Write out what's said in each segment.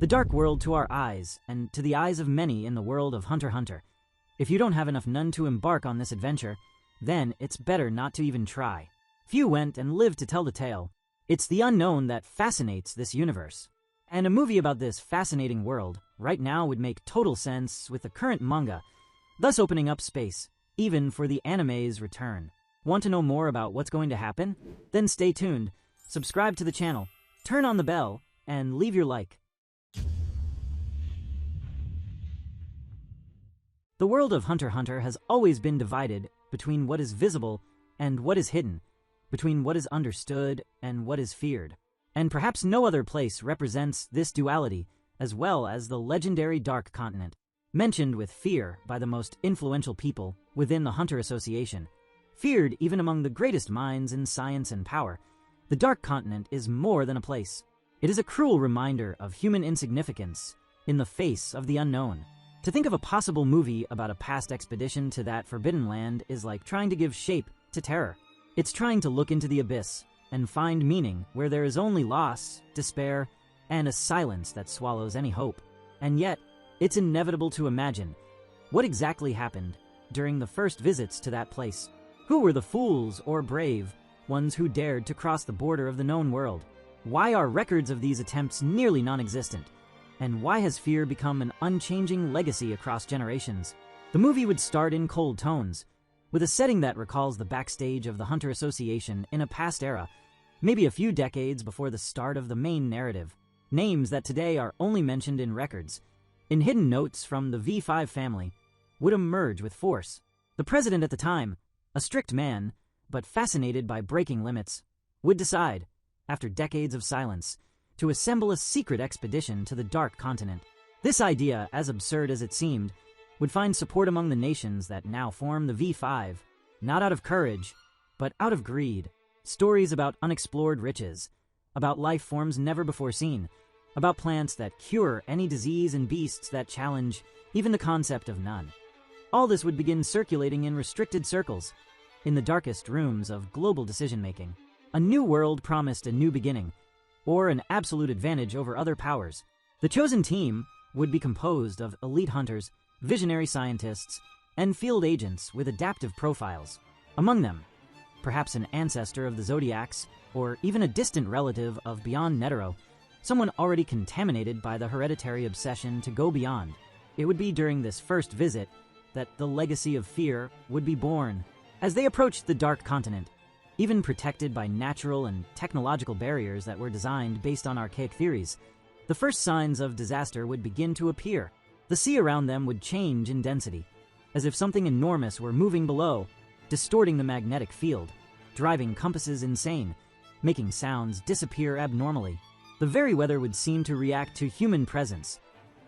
The dark world to our eyes, and to the eyes of many in the world of Hunter x Hunter. If you don't have enough Nun to embark on this adventure, then it's better not to even try. Few went and lived to tell the tale. It's the unknown that fascinates this universe. And a movie about this fascinating world right now would make total sense with the current manga, thus opening up space, even for the anime's return. Want to know more about what's going to happen? Then stay tuned, subscribe to the channel, turn on the bell, and leave your like. The world of Hunter x Hunter has always been divided between what is visible and what is hidden, between what is understood and what is feared. And perhaps no other place represents this duality as well as the legendary Dark Continent, mentioned with fear by the most influential people within the Hunter Association. Feared even among the greatest minds in science and power, the Dark Continent is more than a place. It is a cruel reminder of human insignificance in the face of the unknown. To think of a possible movie about a past expedition to that forbidden land is like trying to give shape to terror. It's trying to look into the abyss and find meaning where there is only loss, despair, and a silence that swallows any hope. And yet, it's inevitable to imagine what exactly happened during the first visits to that place. Who were the fools or brave ones who dared to cross the border of the known world? Why are records of these attempts nearly non-existent? And why has fear become an unchanging legacy across generations? The movie would start in cold tones, with a setting that recalls the backstage of the Hunter Association in a past era, maybe a few decades before the start of the main narrative. Names that today are only mentioned in records, in hidden notes from the V5 family, would emerge with force. The president at the time, a strict man, but fascinated by breaking limits, would decide, after decades of silence, to assemble a secret expedition to the Dark Continent. This idea, as absurd as it seemed, would find support among the nations that now form the V5, not out of courage, but out of greed. Stories about unexplored riches, about life forms never before seen, about plants that cure any disease and beasts that challenge even the concept of none. All this would begin circulating in restricted circles, in the darkest rooms of global decision-making. A new world promised a new beginning, or an absolute advantage over other powers. The chosen team would be composed of elite hunters, visionary scientists, and field agents with adaptive profiles. Among them, perhaps an ancestor of the Zodiacs, or even a distant relative of beyond Netero, someone already contaminated by the hereditary obsession to go beyond. It would be during this first visit that the legacy of fear would be born. As they approached the Dark Continent, even protected by natural and technological barriers that were designed based on archaic theories, the first signs of disaster would begin to appear. The sea around them would change in density, as if something enormous were moving below, distorting the magnetic field, driving compasses insane, making sounds disappear abnormally. The very weather would seem to react to human presence,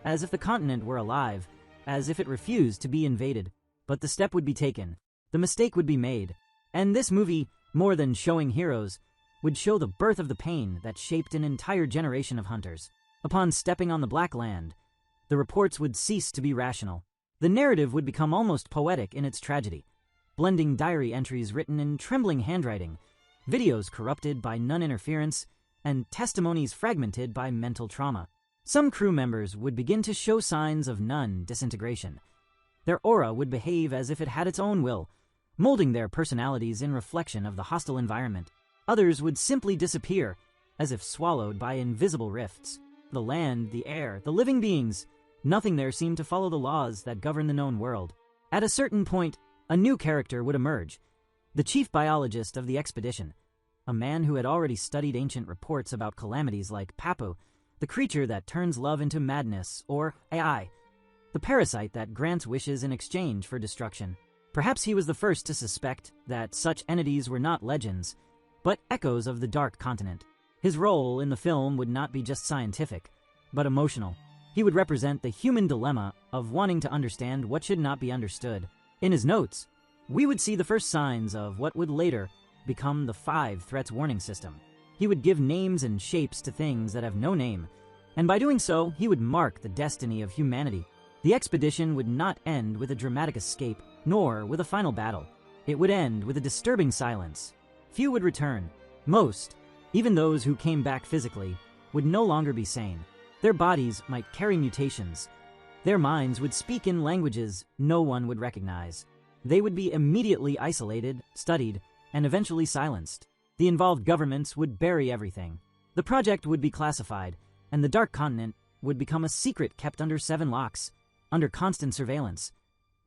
as if the continent were alive, as if it refused to be invaded. But the step would be taken, the mistake would be made, and this movie, more than showing heroes, would show the birth of the pain that shaped an entire generation of hunters. Upon stepping on the Black Land, the reports would cease to be rational. The narrative would become almost poetic in its tragedy, blending diary entries written in trembling handwriting, videos corrupted by Nun interference, and testimonies fragmented by mental trauma. Some crew members would begin to show signs of Nun disintegration. Their aura would behave as if it had its own will, molding their personalities in reflection of the hostile environment. Others would simply disappear, as if swallowed by invisible rifts. The land, the air, the living beings, nothing there seemed to follow the laws that govern the known world. At a certain point, a new character would emerge, the chief biologist of the expedition, a man who had already studied ancient reports about calamities like Papu, the creature that turns love into madness, or AI, the parasite that grants wishes in exchange for destruction. Perhaps he was the first to suspect that such entities were not legends, but echoes of the Dark Continent. His role in the film would not be just scientific, but emotional. He would represent the human dilemma of wanting to understand what should not be understood. In his notes, we would see the first signs of what would later become the 5 Threats Warning System. He would give names and shapes to things that have no name, and by doing so, he would mark the destiny of humanity. The expedition would not end with a dramatic escape, nor with a final battle. It would end with a disturbing silence. Few would return. Most, even those who came back physically, would no longer be sane. Their bodies might carry mutations. Their minds would speak in languages no one would recognize. They would be immediately isolated, studied, and eventually silenced. The involved governments would bury everything. The project would be classified, and the Dark Continent would become a secret kept under 7 locks, under constant surveillance.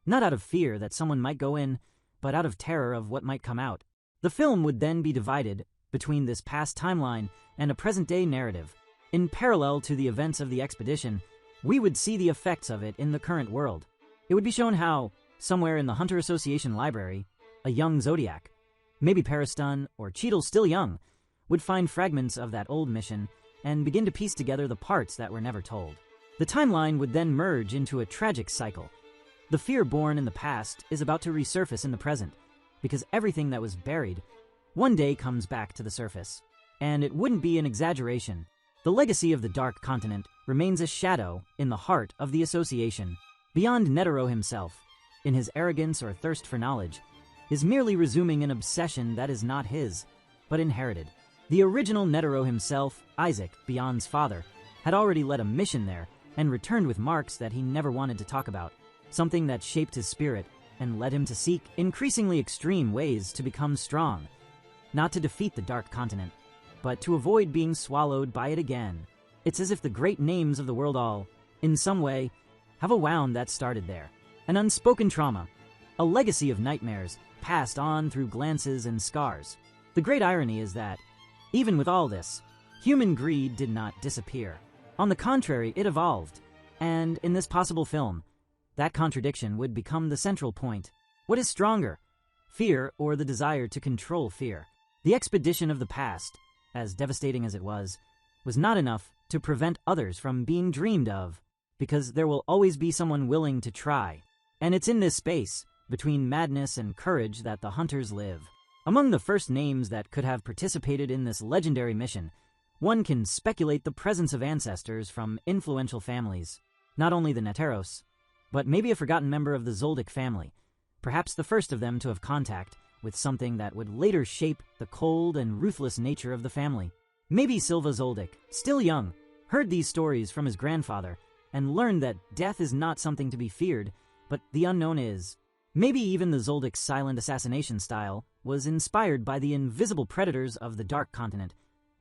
Not out of fear that someone might go in, but out of terror of what might come out. The film would then be divided between this past timeline and a present-day narrative. In parallel to the events of the expedition, we would see the effects of it in the current world. It would be shown how, somewhere in the Hunter Association library, a young Zodiac, maybe Pariston or Cheadle still young, would find fragments of that old mission and begin to piece together the parts that were never told. The timeline would then merge into a tragic cycle. The fear born in the past is about to resurface in the present, because everything that was buried one day comes back to the surface. And it wouldn't be an exaggeration. The legacy of the Dark Continent remains a shadow in the heart of the Association. Beyond Netero himself, in his arrogance or thirst for knowledge, is merely resuming an obsession that is not his, but inherited. The original Netero himself, Isaac, Beyond's father, had already led a mission there and returned with marks that he never wanted to talk about, something that shaped his spirit and led him to seek increasingly extreme ways to become strong, not to defeat the Dark Continent, but to avoid being swallowed by it again. It's as if the great names of the world all, in some way, have a wound that started there. An unspoken trauma, a legacy of nightmares passed on through glances and scars. The great irony is that, even with all this, human greed did not disappear. On the contrary, it evolved. And in this possible film, that contradiction would become the central point. What is stronger, fear or the desire to control fear? The expedition of the past, as devastating as it was not enough to prevent others from being dreamed of, because there will always be someone willing to try. And it's in this space, between madness and courage, that the hunters live. Among the first names that could have participated in this legendary mission, one can speculate the presence of ancestors from influential families. Not only the Neteros, but maybe a forgotten member of the Zoldyck family, perhaps the first of them to have contact with something that would later shape the cold and ruthless nature of the family. Maybe Silva Zoldyck, still young, heard these stories from his grandfather and learned that death is not something to be feared, but the unknown is. Maybe even the Zoldyck's silent assassination style was inspired by the invisible predators of the Dark Continent,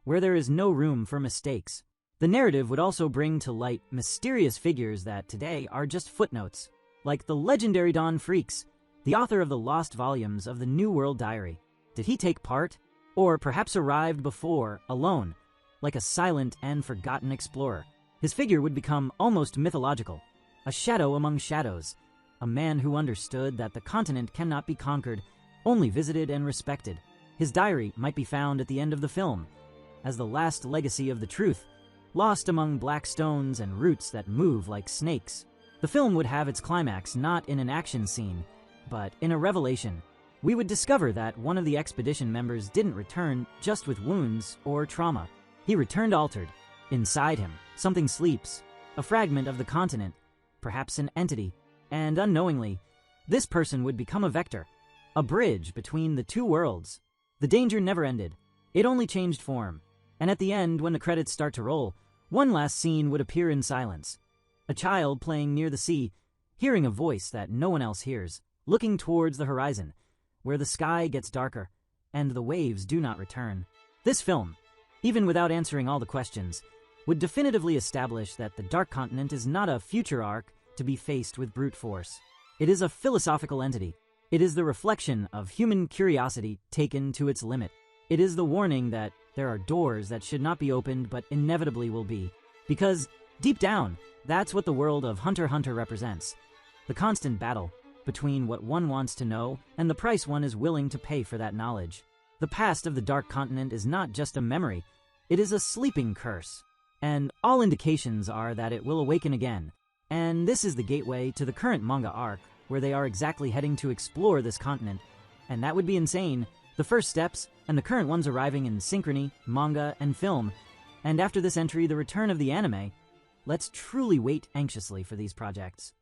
where there is no room for mistakes. The narrative would also bring to light mysterious figures that today are just footnotes, like the legendary Don Freaks, the author of the lost volumes of the New World Diary. Did he take part? Or perhaps arrived before, alone, like a silent and forgotten explorer? His figure would become almost mythological, a shadow among shadows, a man who understood that the continent cannot be conquered, only visited and respected. His diary might be found at the end of the film, as the last legacy of the truth, lost among black stones and roots that move like snakes. The film would have its climax not in an action scene, but in a revelation. We would discover that one of the expedition members didn't return just with wounds or trauma. He returned altered. Inside him, something sleeps, a fragment of the continent, perhaps an entity, and unknowingly, this person would become a vector, a bridge between the two worlds. The danger never ended. It only changed form. And at the end, when the credits start to roll, one last scene would appear in silence. A child playing near the sea, hearing a voice that no one else hears, looking towards the horizon, where the sky gets darker, and the waves do not return. This film, even without answering all the questions, would definitively establish that the Dark Continent is not a future arc to be faced with brute force. It is a philosophical entity. It is the reflection of human curiosity taken to its limit. It is the warning that there are doors that should not be opened but inevitably will be. Because, deep down, that's what the world of Hunter x Hunter represents. The constant battle between what one wants to know and the price one is willing to pay for that knowledge. The past of the Dark Continent is not just a memory, it is a sleeping curse. And all indications are that it will awaken again. And this is the gateway to the current manga arc, where they are exactly heading to explore this continent. And that would be insane. The first steps, and the current ones arriving in synchrony, manga, and film. And after this entry, the return of the anime. Let's truly wait anxiously for these projects.